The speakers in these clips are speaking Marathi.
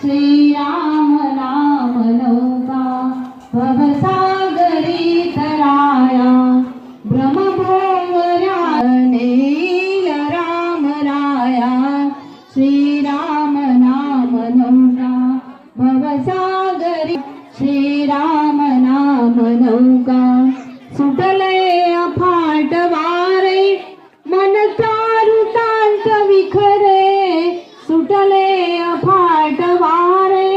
श्रीराम नाम नौका भवसागरी तराया ब्रह्मभोवरा नेल राम राया श्रीराम नाम नौका भवसागरी श्रीराम नाम नौका सुटले अफाट वारे मन तारुतांत विखरे सुटले अफाट वारे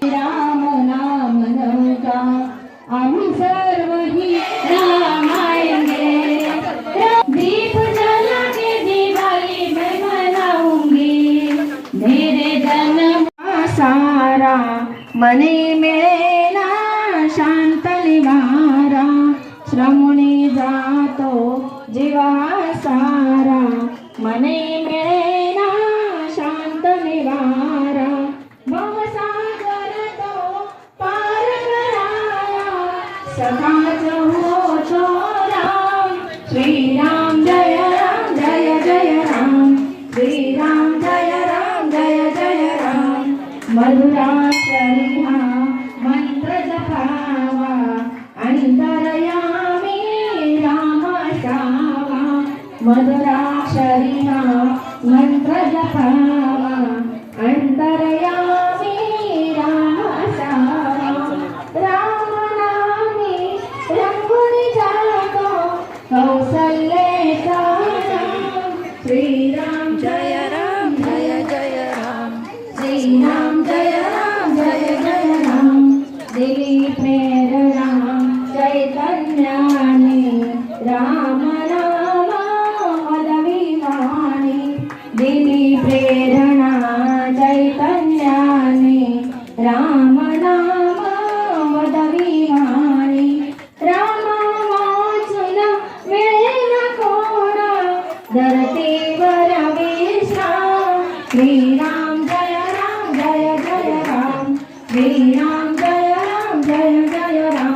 राम नाम नौका आम्ही सर्व ही रामायणे दीप जला के दिवाली मैं मनाऊंगी मेरे जन्म सारा मने मेरा शांत निवारा श्रमणी जातो जीवा सारा मने मेरा शांत निवारा भवसागर तो पार कराया सखाच हो राम श्रीराम जय जय राम श्रीराम जय जय राम मधुराक्षरी हा मंत्र जपावा अंतरयामी राम असावा मधुराक्षरी हा मंत्र जपावा अंतरयामी राम असावा राम नामी रंगुनी जातो कौसल्याचा श्रीराम जय जय राम श्रीराम जय जय राम दिली प्रेरणा चैतन्याने राम नाम मदविमाने दिली प्रेरणा चैतन्याने राम नाम मदविमाने राम वाचून मिळेल कोणा धरतीवर विश्राम श्रीराम जय राम श्रीराम जय जय राम